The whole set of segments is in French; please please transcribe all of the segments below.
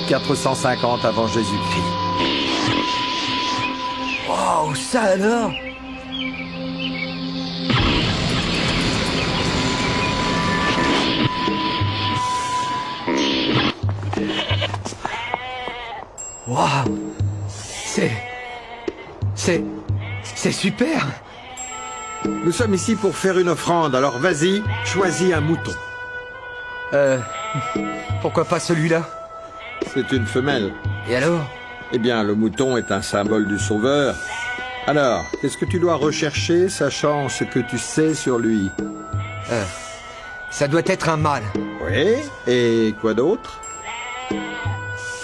450 avant Jésus-Christ. Wow, ça alors! Waouh! C'est super! Nous sommes ici pour faire une offrande, alors vas-y, choisis un mouton. Pourquoi pas celui-là? C'est une femelle. Et alors? Eh bien, le mouton est un symbole du Sauveur. Alors, qu'est-ce que tu dois rechercher, sachant ce que tu sais sur lui? Ça doit être un mâle. Oui, et quoi d'autre?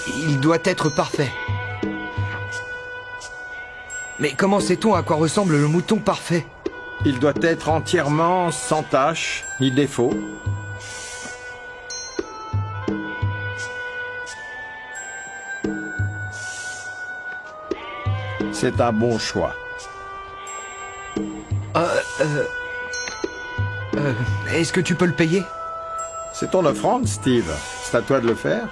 Il doit être parfait. Mais comment sait-on à quoi ressemble le mouton parfait? Il doit être entièrement sans tache, ni défaut. C'est un bon choix. Est-ce que tu peux le payer? C'est ton offrande, Steve. C'est à toi de le faire.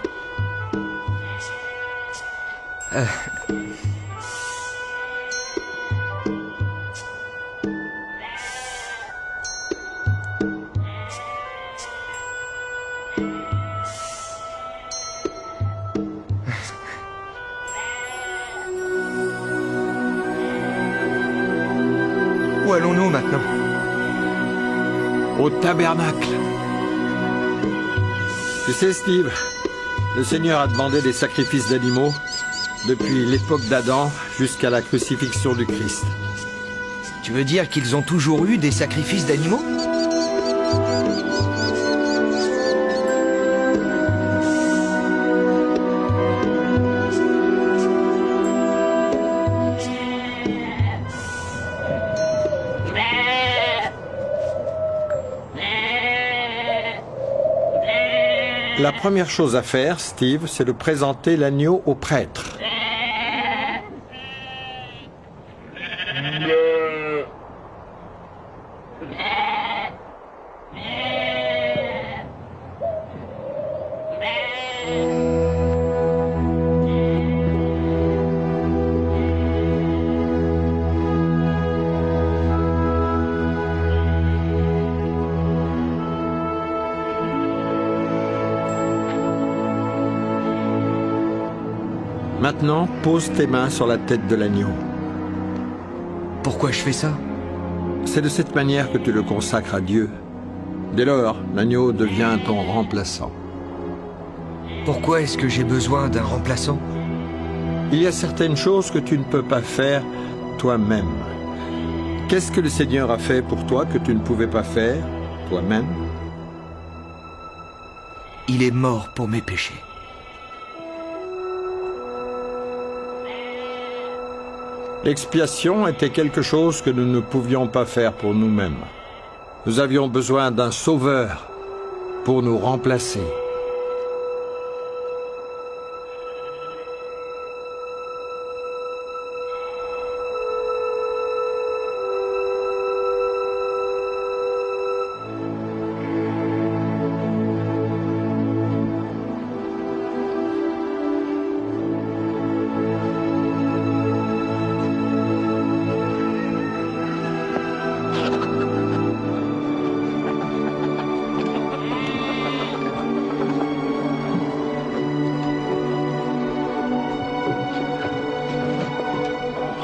Où allons-nous maintenant? Au tabernacle. Tu sais, Steve, le Seigneur a demandé des sacrifices d'animaux depuis l'époque d'Adam jusqu'à la crucifixion du Christ. Tu veux dire qu'ils ont toujours eu des sacrifices d'animaux? La première chose à faire, Steve, c'est de présenter l'agneau au prêtre. Maintenant, pose tes mains sur la tête de l'agneau. Pourquoi je fais ça? C'est de cette manière que tu le consacres à Dieu. Dès lors, l'agneau devient ton remplaçant. Pourquoi est-ce que j'ai besoin d'un remplaçant? Il y a certaines choses que tu ne peux pas faire toi-même. Qu'est-ce que le Seigneur a fait pour toi que tu ne pouvais pas faire toi-même? Il est mort pour mes péchés. L'expiation était quelque chose que nous ne pouvions pas faire pour nous-mêmes. Nous avions besoin d'un sauveur pour nous remplacer.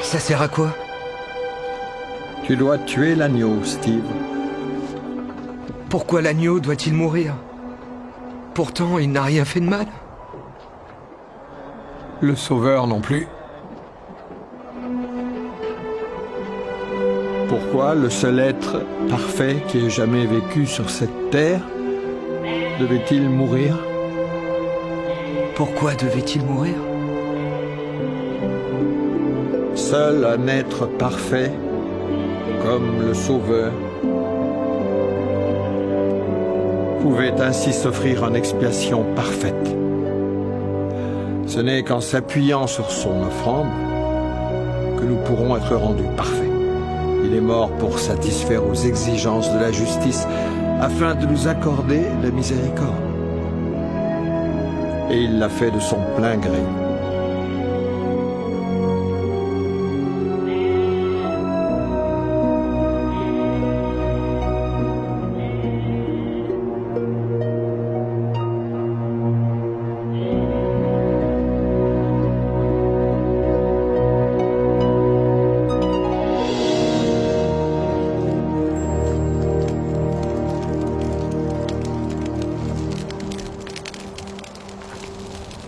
Ça sert à quoi? Tu dois tuer l'agneau, Steve. Pourquoi l'agneau doit-il mourir? Pourtant, il n'a rien fait de mal. Le sauveur non plus. Pourquoi le seul être parfait qui ait jamais vécu sur cette terre devait-il mourir? Pourquoi devait-il mourir? Seul un être parfait, comme le Sauveur, pouvait ainsi s'offrir une expiation parfaite. Ce n'est qu'en s'appuyant sur son offrande que nous pourrons être rendus parfaits. Il est mort pour satisfaire aux exigences de la justice afin de nous accorder la miséricorde. Et il l'a fait de son plein gré.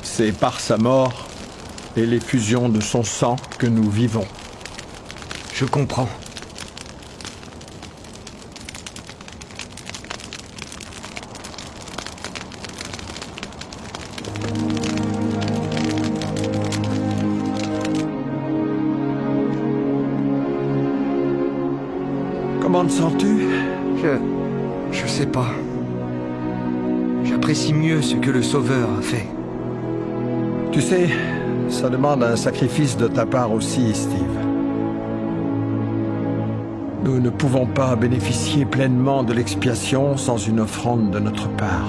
C'est par sa mort et l'effusion de son sang que nous vivons. Je comprends. Comment te sens-tu? Je sais pas. J'apprécie mieux ce que le Sauveur a fait. Tu sais, ça demande un sacrifice de ta part aussi, Steve. Nous ne pouvons pas bénéficier pleinement de l'expiation sans une offrande de notre part.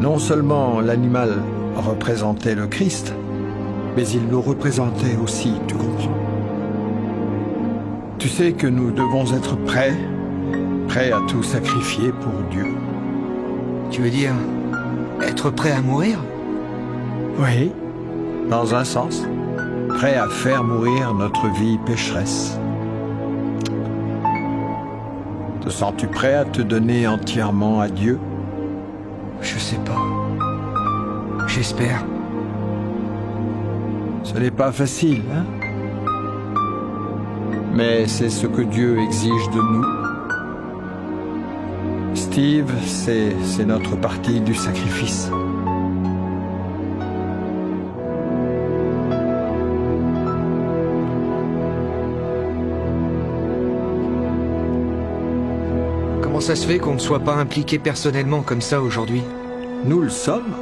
Non seulement l'animal représentait le Christ, mais il nous représentait aussi, tu comprends. Tu sais que nous devons être prêts à tout sacrifier pour Dieu. Tu veux dire être prêt à mourir? Oui, dans un sens, prêt à faire mourir notre vie pécheresse. Te sens-tu prêt à te donner entièrement à Dieu? Je sais pas. J'espère. Ce n'est pas facile, hein? Mais c'est ce que Dieu exige de nous. Steve, c'est notre partie du sacrifice. Comment ça se fait qu'on ne soit pas impliqué personnellement comme ça aujourd'hui? Nous le sommes.